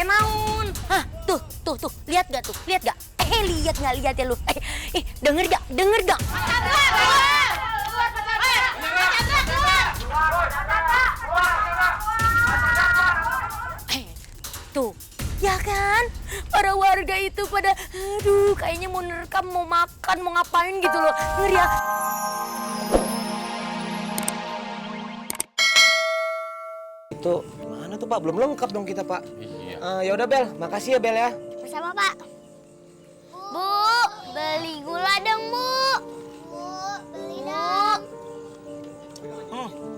naon? Hah, tuh. Lihat gak tuh? Lihat gak? Lihat ya lu. Denger gak? Tuh, ya kan? Para warga itu pada, aduh, kayaknya mau nerekam, mau makan, mau ngapain gitu loh. Ngeri ya. Itu gimana tuh Pak? Belum lengkap dong kita Pak. Iya. Ya udah Bel, makasih ya Bel ya. Bersama Pak. Bu, beli gula dong Bu. Bu, beli dong.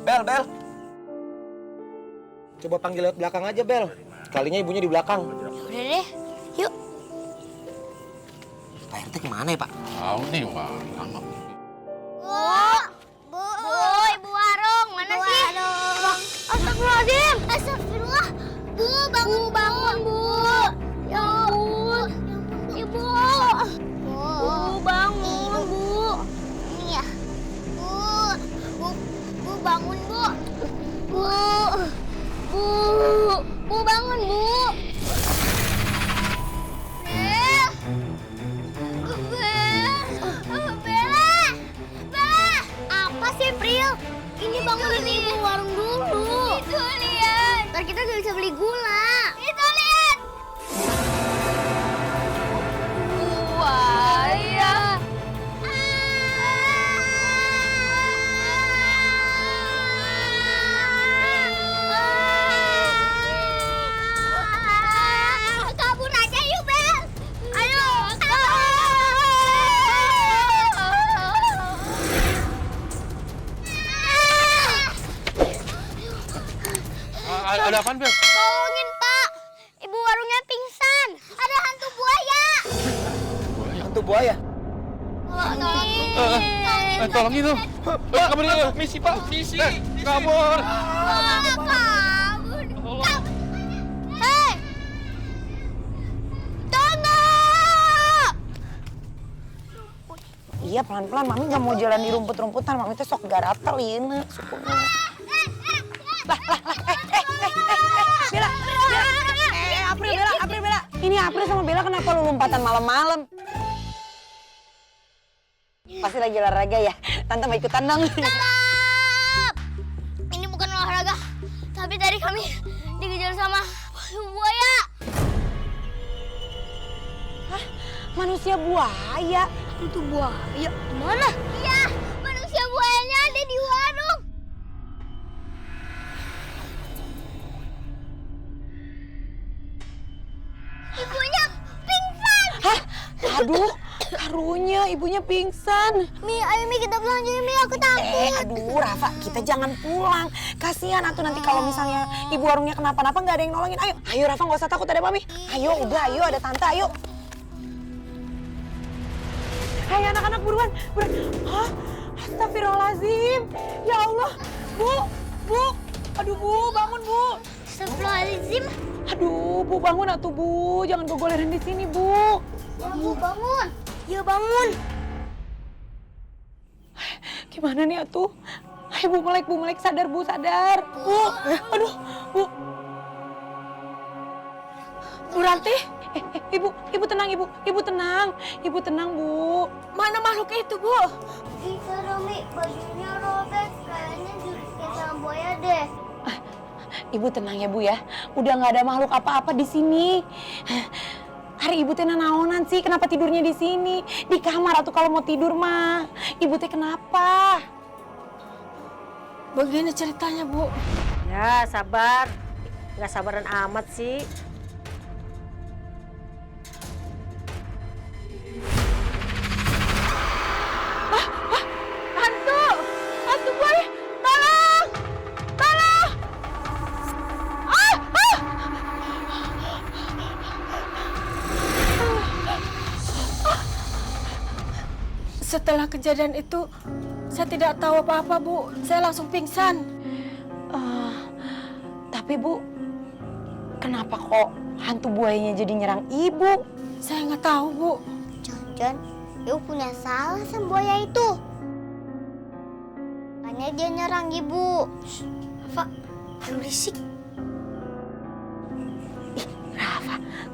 Bel. Coba panggil lewat belakang aja Bel. Kalinya ibunya di belakang. Udah deh, yuk. Pak RT kemana ya Pak? Tahu nih, wah lama. Bu, ibu warung, mana sih? Astagfirullahaladzim. Astagfirullah. Bu, bangun, Bu. Ya ampun. Ibu. Bu, bangun, Bu. Ini ya. Bu, bangun, Bu. Bu, bangun, Bu. Bella. Apa sih, Pril? Ini bangunin ibu warung dulu. Itu lihat. Ntar kita gak bisa beli gula. Itu lihat. Buaya. Kabur aja yuk, Bel. Ayo, Ada apaan, Bel? tolongin, Pak. Ibu warungnya pingsan. Ada hantu buaya. Hantu buaya. Tolongin tuh. Kabur dulu. Misi, Pak. Misi. Kabur. Kabur. Hei. Tolong. Iya pelan-pelan, Mami nggak mau jalan di rumput-rumputan, Mami tuh sok garatel ini, sukunya. Bella. Ini April sama Bella kenapa lu lompatan malam-malam? Pasti lagi olahraga ya, Tante mau ikutan dong. Stop. Ini bukan olahraga, tapi tadi kami dikejar sama buaya. Hah? Manusia buaya? Itu buaya? Mana? Iya, manusia buayanya ada di warung. Ibunya pingsan. Hah? Aduh, karunya ibunya pingsan. Ayo kita pulang aja, aku takut. Aduh Rafa, kita jangan pulang. Kasihan atuh nanti kalau misalnya ibu warungnya kenapa-napa nggak ada yang nolongin. Ayo Rafa nggak usah takut ada Mami. Ayo udah, ayo ada Tante, ayo. Hai anak-anak buruan. Hah? Astagfirullahaladzim. Ya Allah, Bu. Aduh Bu, bangun Bu. Astagfirullahaladzim. Aduh Bu, bangun atuh Bu. Jangan gogoleran di sini Bu. Bu, bangun. Ya bangun. Gimana nih atuh? Ayo Bu Melek, sadar Bu, sadar. Bu, aduh, Bu. Bu Ranti, Ibu tenang Ibu, Ibu tenang Bu. Mana makhluk itu Bu? Itu Romi, bajunya robek. Kayaknya dibikin sama buaya deh. Ibu tenang ya Bu ya, udah nggak ada makhluk apa-apa di sini. Hari Ibu teh naonan sih, kenapa tidurnya di sini? Di kamar atau kalau mau tidur mah. Ibu teh kenapa? Begini ceritanya, Bu. Ya, sabar. Nggak sabaran amat sih. Hantu buaya, tolong! Setelah kejadian itu, saya tidak tahu apa-apa, Bu. Saya langsung pingsan. Tapi Bu, kenapa kok hantu buayanya jadi nyerang Ibu? Saya nggak tahu, Bu. Jangan-jangan Ibu punya salah sama buaya itu. Makanya dia nyerang Ibu. Apa? Jangan berisik.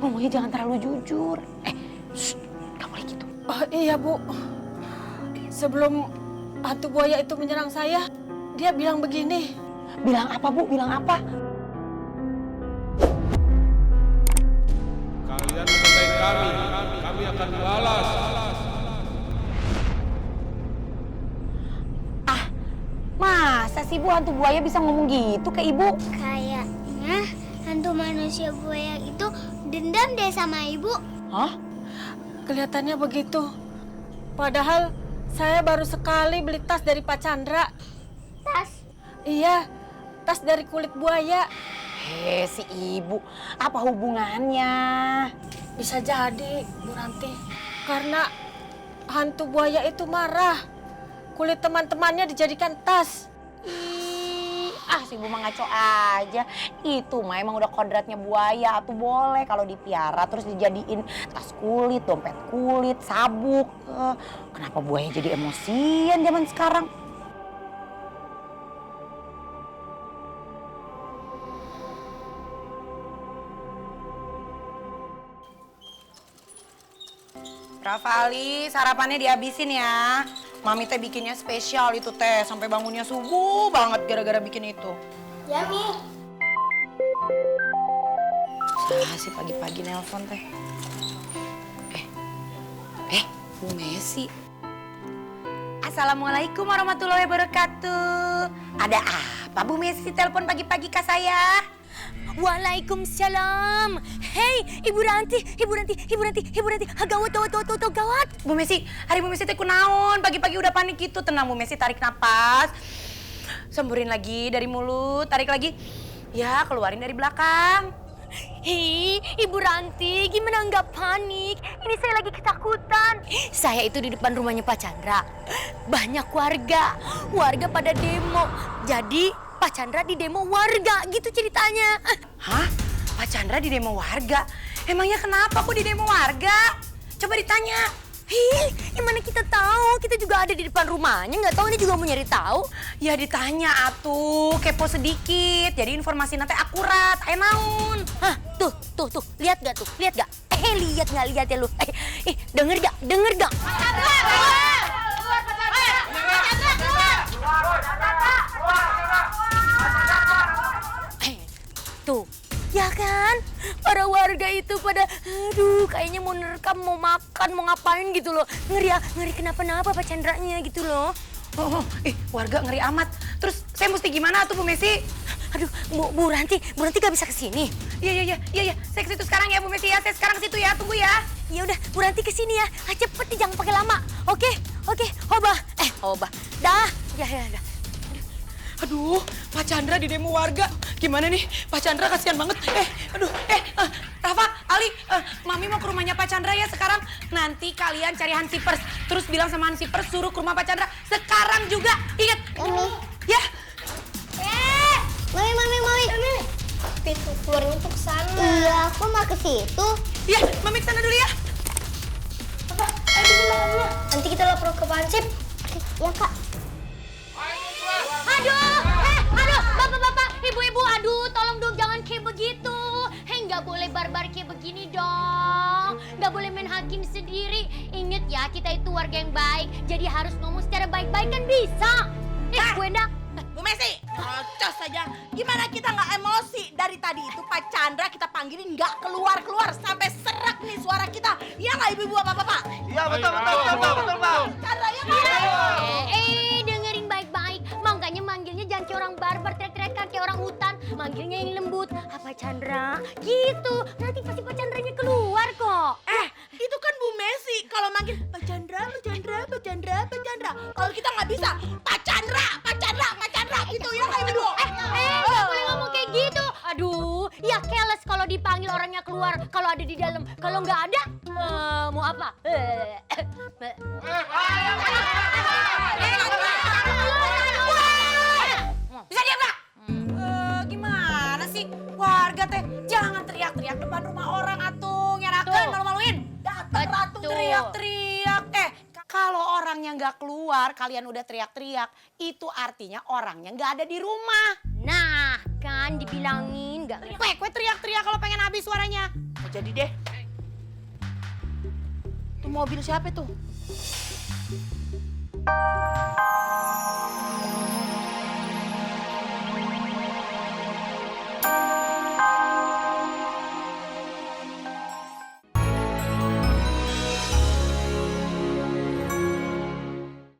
ngomongnya jangan terlalu jujur. Gak boleh gitu. Oh iya Bu, sebelum hantu buaya itu menyerang saya, dia bilang begini. Bilang apa Bu? Bilang apa? Kalian mengenai kami akan balas. Masa sih Bu hantu buaya bisa ngomong gitu ke Ibu? Kayaknya hantu manusia buaya itu dendam deh sama ibu. Hah? Kelihatannya begitu. Padahal saya baru sekali beli tas dari Pak Chandra. Tas. Iya, tas dari kulit buaya. Si Ibu, apa hubungannya? Bisa jadi, Bu Ranti. Karena hantu buaya itu marah. Kulit teman-temannya dijadikan tas. Si Ibu mah ngaco aja. Itu mah emang udah kodratnya buaya. Tuh boleh kalau dipiara terus dijadiin tas kulit, dompet kulit, sabuk. Kenapa buaya jadi emosian zaman sekarang? Rafali, sarapannya dihabisin ya. Mami teh bikinnya spesial itu teh, sampai bangunnya subuh banget gara-gara bikin itu. Ya, Mi. Sih pagi-pagi nelpon teh. Bu Messi. Assalamualaikum warahmatullahi wabarakatuh. Ada apa Bu Messi telepon pagi-pagi ke saya? Waalaikumsalam. Hei, Ibu Ranti. Gawat. Bu Messi, hari Bu Messi teh kunaon? Pagi-pagi udah panik gitu. Tenang Bu Messi, tarik napas. Semburin lagi dari mulut, tarik lagi. Ya, keluarin dari belakang. Hei, Ibu Ranti, gimana nggak panik? Ini saya lagi ketakutan. Saya itu di depan rumahnya Pak Chandra. Banyak warga pada demo. Jadi Pak Chandra di demo warga, gitu ceritanya. Hah? Pak Chandra di demo warga? Emangnya kenapa kok di demo warga? Coba ditanya. Hei, gimana kita tahu? Kita juga ada di depan rumahnya, nggak tahu ini juga mau nyari tahu. Ya ditanya atuh, kepo sedikit. Jadi informasi nanti akurat, ayo naon. Hah, tuh. Lihat gak tuh? Lihat gak? Lihat nggak lihat ya lu? Denger gak? Tuh, ya kan? Para warga itu pada, aduh, kayaknya mau nerekam, mau makan, mau ngapain gitu loh. Ngeri kenapa-napa Pak Chandranya gitu loh. Warga ngeri amat. Terus saya mesti gimana tuh Bu Messi? Aduh, Bu Ranti gak bisa kesini. Iya. Saya ke situ sekarang ya Bu Messi ya. Saya sekarang ke situ ya. Tunggu ya. Ya udah, Bu Ranti kesini ya. Cepet nih, jangan pakai lama. Oke. Obah. Dah. Ya. Aduh, Pak Chandra di demo warga. Gimana nih? Pak Chandra kasihan banget. Rafa, Ali, Mami mau ke rumahnya Pak Chandra ya sekarang. Nanti kalian cari Hansipers. Terus bilang sama Hansipers suruh ke rumah Pak Chandra. Sekarang juga. Ingat. Ya. Mami. Pintu keluarnya tuh ke sana. Iya, aku mau ke situ. Ya, Mami ke sana dulu ya. Nanti kita lapor ke Hansip. Ya, Kak. Aduh, bapak-bapak, ibu-ibu, aduh, tolong dong jangan kayak begitu. Nggak boleh barbar kayak begini dong. Nggak boleh main hakim sendiri. Ingat ya, kita itu warga yang baik, jadi harus ngomong secara baik-baik kan bisa. Bu Endang. Bu Messi, cos aja. Gimana kita nggak emosi? Dari tadi itu Pak Chandra kita panggilin nggak keluar sampai serak nih suara kita. Iya nggak ibu-ibu bapak-bapak? Iya betul Pak. Chandra ya Pak. Dengerin baik-baik. Makanya manggilnya jangan kayak orang barbar, teriak-teriakan kayak orang hutan. Manggilnya yang lembut. Apa Chandra? Gitu. Nanti pasti Pak Chandranya keluar kok. Itu kan Bu Messi. Kalau manggil Pak Chandra. Kalau kita nggak bisa Pak Chandra gitu ya nggak ibu? Nggak boleh ngomong kayak gitu. Aduh, ya keles kalau dipanggil orangnya keluar. Kalau ada di dalam. Kalau nggak ada, mau apa? Bisa diam nggak? Gimana sih? Warga teh jangan teriak-teriak depan rumah orang atuh. Nyerakan, malu-maluin. Datang ratu teriak-teriak. Kalau orangnya nggak keluar, kalian udah teriak-teriak, itu artinya orangnya nggak ada di rumah. Nah, kan dibilangin nggak. Kue teriak-teriak kalau pengen habis suaranya. Mau jadi deh. Tuh mobil siapa tuh?